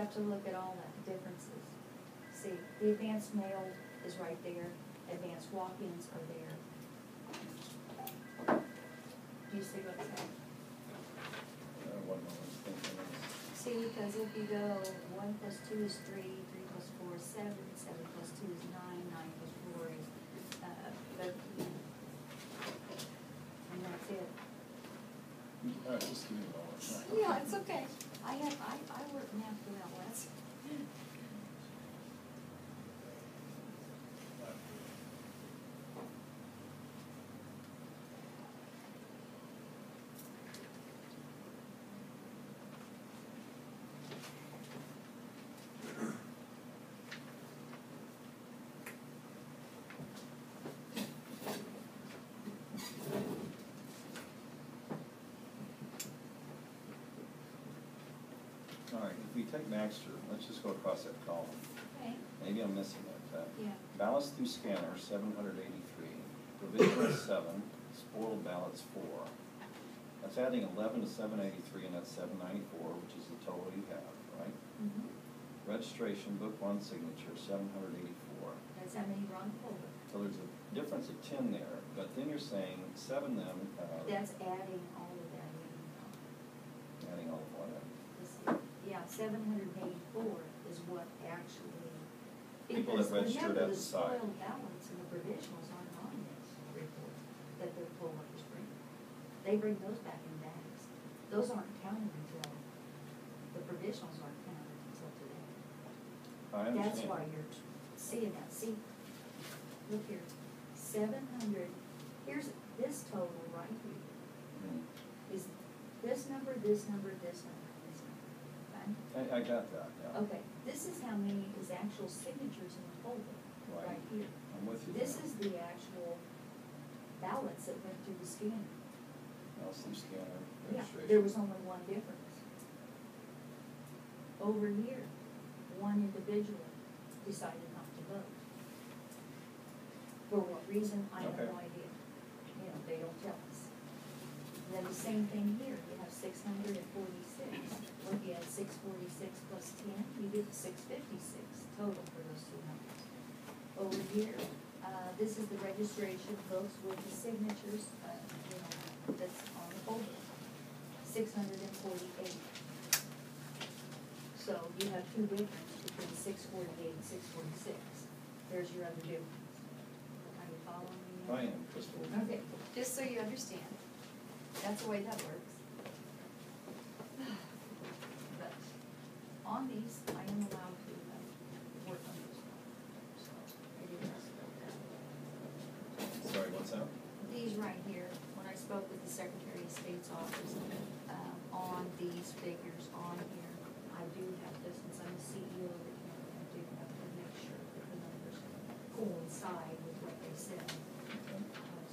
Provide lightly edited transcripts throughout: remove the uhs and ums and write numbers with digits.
have to look at all the differences. See, the advanced mail is right there, advanced walk-ins are there. Do you see what's happening? One moment, thinking of See, because if you go 1 plus 2 is 3, 3 plus 4 is 7, 7 plus 2 is 9, 9 plus 4 is 13. And that's it. just give me a moment. Yeah, it's okay. I work math without less. All right, if we take Baxter, let's just go across that column. Okay. Maybe I'm missing it. Yeah. Ballots through scanner, 783. Provisional 7. Spoiled ballots 4. That's adding 11 to 783, and that's 794, which is the total you have, right? Mm-hmm. Registration, book 1 signature, 784. That's how many run over. So there's a difference of 10 there, but then you're saying 7 them, That's adding all of that in. adding all of what? Yeah, 784 is what actually. People that registered at the site. Because remember, the spoiled ballots and the provisionals aren't on this report that the poll workers bring. They bring those back in bags. Those aren't counted until, the provisionals aren't counted until today. I understand. That's why you're seeing that. See, look here, 700, here's this total right here. Hmm. Is this number, this number, this number, this number, okay? I got that, yeah. Okay, this is how many is actual signatures in the folder, right here. I'm with you. This there. is the actual ballots that went through the scanner. Nelson scanner, Yeah, registration. there was only one difference. Over here, one individual decided not to vote. For what reason, I have Okay. no idea. You know, they don't tell us. And then the same thing here, you have 646. Well, if you had 646 plus 10, you get 656 total for those two numbers. Over here, this is the registration books with the signatures, you know, that's on the folder. 648. So you have two differences between 648 and 646. There's your other difference. Are you following me? I am, Crystal. Okay, just so you understand. That's the way that works. But on these, I am allowed to work on this one. So I didn't ask about that. Sorry, what's that? These right here, when I spoke with the Secretary of State's office on these figures on here, I do have to, since I'm the CEO of the county, I do have to make sure that the numbers coincide with what they said.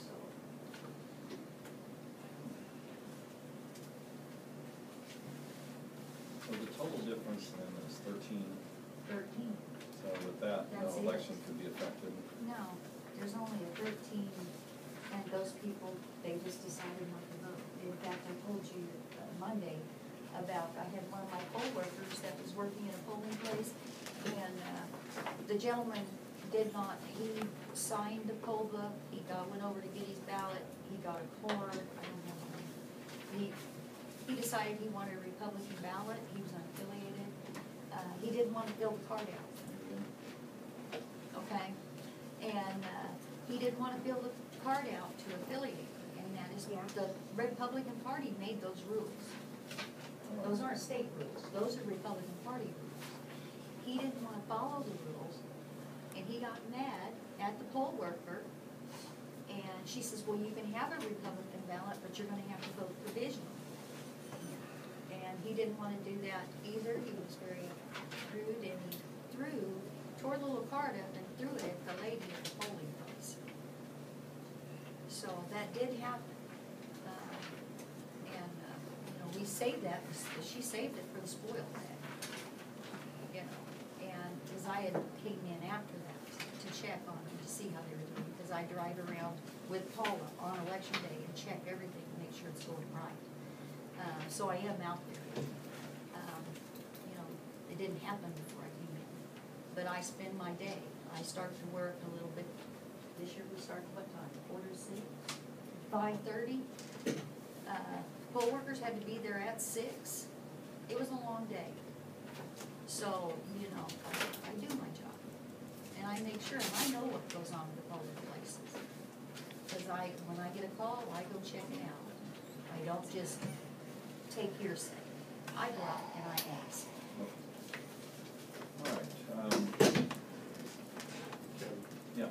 So. So the total difference then is 13. 13. So with that, That's no it. election could be affected. No, there's only a 13, and those people, they just decided not to vote. In fact, I told you Monday about, I had one of my poll workers that was working in a polling place, and the gentleman did not, he signed the poll book, went over to get his ballot, he got a card, I don't know. He decided he wanted a Republican ballot, he was unaffiliated. He didn't want to fill the card out. Okay? And he didn't want to fill the card out to affiliate, and that is the Republican Party made those rules. Those aren't state rules, those are Republican Party rules. He didn't want to follow the rules, and he got mad at the poll worker, and she says, well, you can have a Republican ballot, but you're going to have to vote provisional. And he didn't want to do that either. He was very rude, and he tore the little card up and threw it at the lady at the polling place. So that did happen. We saved that, she saved it for the spoil bag. You know, and as I had came in after that to check on them, to see how they were doing, because I drive around with Paula on election day and check everything to make sure it's going right. So I am out there. You know, didn't happen before I came in. But I spend my day, I start to work a little bit, this year we started what time, 4:45? 5:30. Poll workers had to be there at 6. It was a long day. So, you know, I do my job. And I make sure, and I know what goes on in the polling places. Because when I get a call, I go check it out. I don't just take hearsay. I go out and I ask. All right, yeah.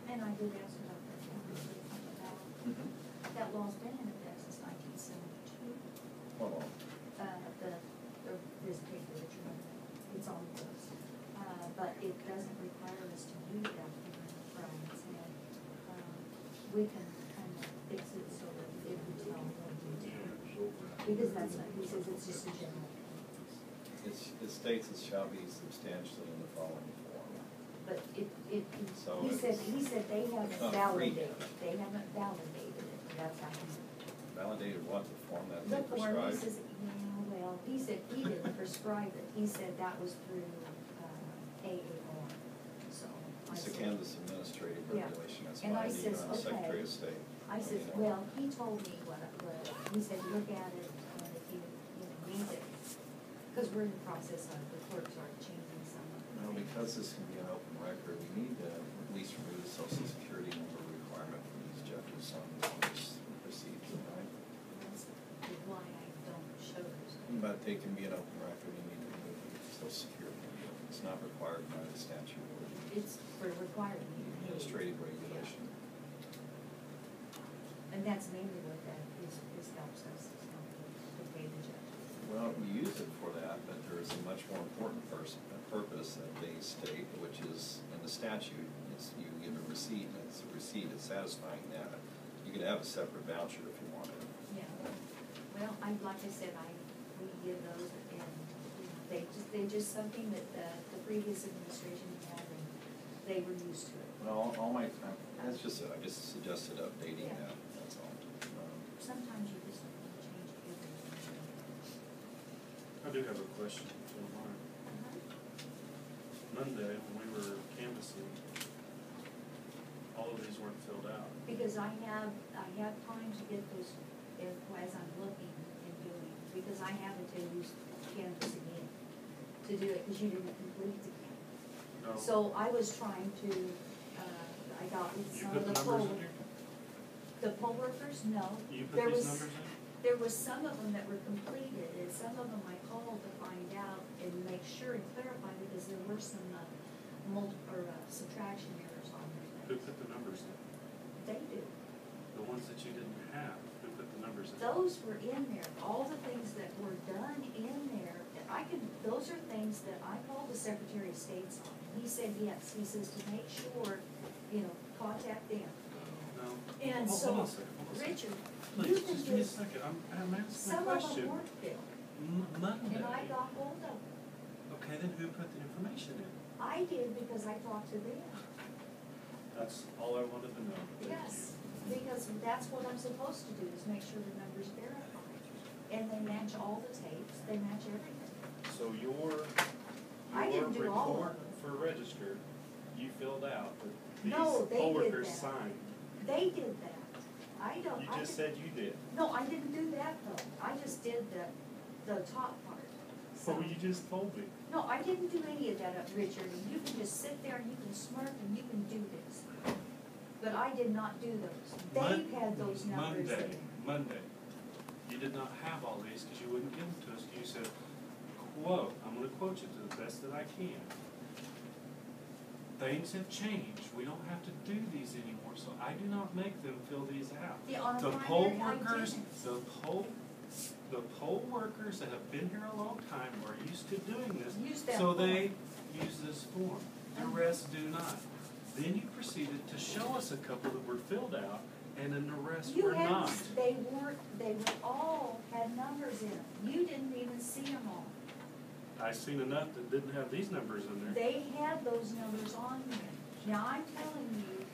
And I did ask about that. Mhm. That law's been in effect since 1972. Hold on. This paper that you're looking at, it's on the books. But it doesn't require us to do that here in Brian's head. We can kind of fix it so that it would tell what we do. Because that's not, he says it's just a general. It states it shall be substantially in the following form. But So he said they haven't not validated free. it. They haven't validated it. That's how he said. Validated what, the form that The they form, he prescribed? says, yeah, well, he said he didn't prescribe it, he said that was through, AAR, so. I It's a said- Kansas administrative Yeah. regulation, that's And I binding says, on the okay. Secretary of State. I said, You know. well, he told me he said, look at it, and if you need it, because we're in the process of, the clerks are changing some of the. Well, because this can be an open record, we need to at least remove the social security number requirement from these judges on this procedure, right? That's why I don't show those. But they can be an open record, you need to remove the social security number. It's not required by the statute or the It's for required. administrative regulation. And that's mainly what that is helps us, is help to pay the judge. Well, we use it for that, but there's a much more important purpose that they state, which is in the statute, it's you give a receipt, and it's a receipt, it's satisfying that. You could have a separate voucher if you wanted. Yeah, well, like I said, we give those and, you know, they're just something that the previous administration had and they were used to it. Well, that's just it, I just suggested updating Yeah. that, that's all. Sometimes you just need to change everything. I do have a question, if you don't mind. Monday, when we were canvassing, all of these weren't filled out. Because I have time to get those, as I'm looking and doing, because I have to use Canvas again to do it, because you didn't complete the Canvas. No. So I was trying to, I got with You some put of the the numbers poll. in here? The poll workers, no. You There put these was- numbers in? There was some of them that were completed, and some of them I called to find out and make sure and clarify, because there were some subtraction errors on Who there. put the numbers in? They do. The ones that you didn't have, who put the numbers in? Those were in there, all the things that were done in there, those are things that I called the Secretary of State's on. He said yes, he says to make sure, contact them. No. And Hold so, on a second, hold on a second. Richard, you Please, can just give me a just, second, I'm asking a some of them question. weren't filled, Monday. and I got hold of them. Okay, then who put the information in? I did because I talked to them. That's all I wanted to know. Thank Yes, you. because that's what I'm supposed to do, is make sure the numbers verified. And they match all the tapes, they match everything. So your I didn't do all of report them. for register, you filled out, but No, these they poll did workers that. signed. They did that. I don't, You I just didn't, said you did. no, I didn't do that though. I just did the top part. So you just told me. No, I didn't do any of that, Richard, and you can just sit there and you can smirk and you can do this. But I did not do those. They had those numbers in. Monday, you did not have all these because you wouldn't give them to us. You said, quote, I'm gonna quote you to the best that I can. Things have changed. We don't have to do these anymore, so I do not make them fill these out. Yeah, on a The poll primary, I workers, didn't. the poll the poll workers that have been here a long time are used to doing this. Use that So form. they use this form. The rest do not. Then you proceeded to show us a couple that were filled out, and then the rest You were not. hadn't, they were all had numbers in them. You didn't even see them all. I seen enough that didn't have these numbers in there. They had those numbers on there. Now, I'm telling you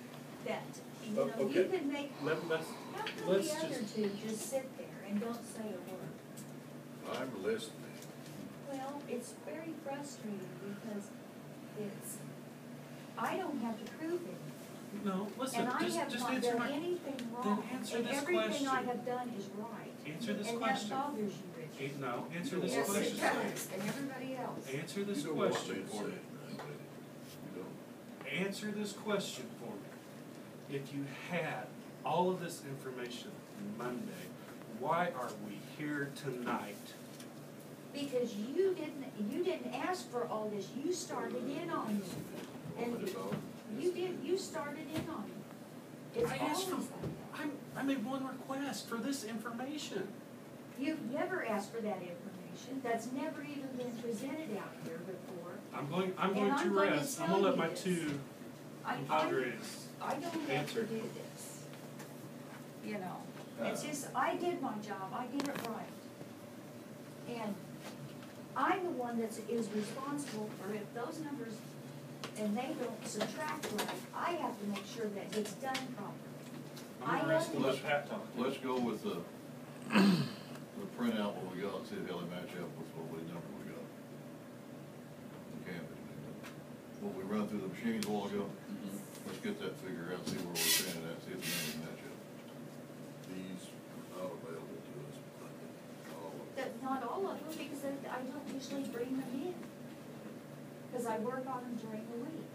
that, you Oh, know, you okay. can make, Let's how come let's the other just, two just sit there and don't say a word? I'm listening. Well, it's very frustrating because it's, I don't have to prove it. no, listen, And I have just not answer done my, anything wrong. answer And this everything I question. have done is right. Answer this And question. that bothers you, Richard. No, answer this Yes, it question. does, and everybody else. Answer this You don't want me question to for say me. anything, you don't. Answer this question for me. If you had all of this information Monday, why are we here tonight? Because you didn't ask for all this, you started in on it. And you started in on it. It's I asked always for- like that. I made one request for this information. You've never asked for that information, that's never even been presented out here before. I'm going And to I'm going to rest. I'm gonna tell let you my this. two I compadres. don't have to Answer. do this. You know, it's Uh. just, I did my job, I did it right. And I'm the one that is responsible for if those numbers, and they don't subtract right, I have to make sure that it's done properly. I'm gonna I rest and know- let Pat talk. Let's go with the printout what we got, and see how they match up with what number we got. Okay, what we run through the machines a while ago, let's get that figure out, see where we're standing at, see if the numbers match up. These are not available to us, all of them. That, not all of them, because I don't usually bring them in. Cause I work on them during the week.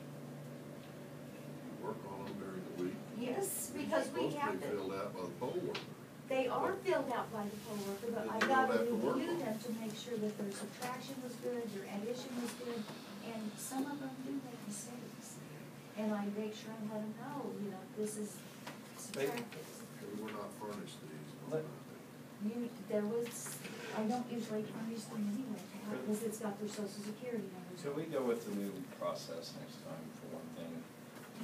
Work on them during the week. Yes, because we have Supposed to be to, filled out by the poll worker. they are filled out by the poll worker, but But I you gotta don't have to work review on them to make sure that their subtraction was good, their addition was good, and some of them do make mistakes. And I make sure I let them know, you know, this is subtracted. We were not furnished these. Let- There was, I don't usually furnish them anyway, because it's got their social security numbers. So we go with the new process next time, for one thing.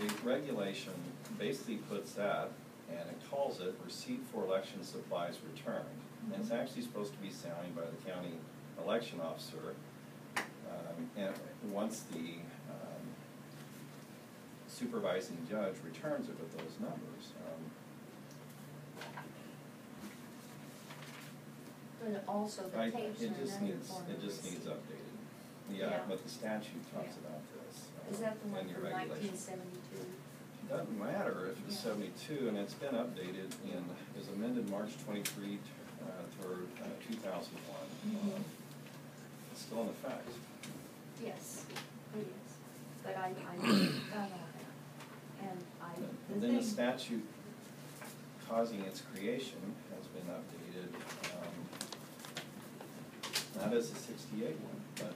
The regulation basically puts that, and it calls it receipt for election supplies returned. And it's actually supposed to be signed by the county election officer. And once the supervising judge returns it with those numbers. But also the tapes are It just another needs, form it of just needs receipt. updating. Yeah. Yeah, but the statute talks Yeah. about this. Is that the one and your from regulations. 1972? Doesn't matter if it's Yeah. 72, and it's been updated in, it was amended March 23, 2001. Mhm. It's still in effect. Yes, it is. But I got all that. And And then the statute causing its creation has been updated. Not as the 68 one, but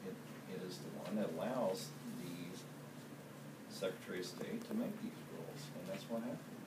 it is the one that allows the Secretary of State to make these rules, and that's what happened.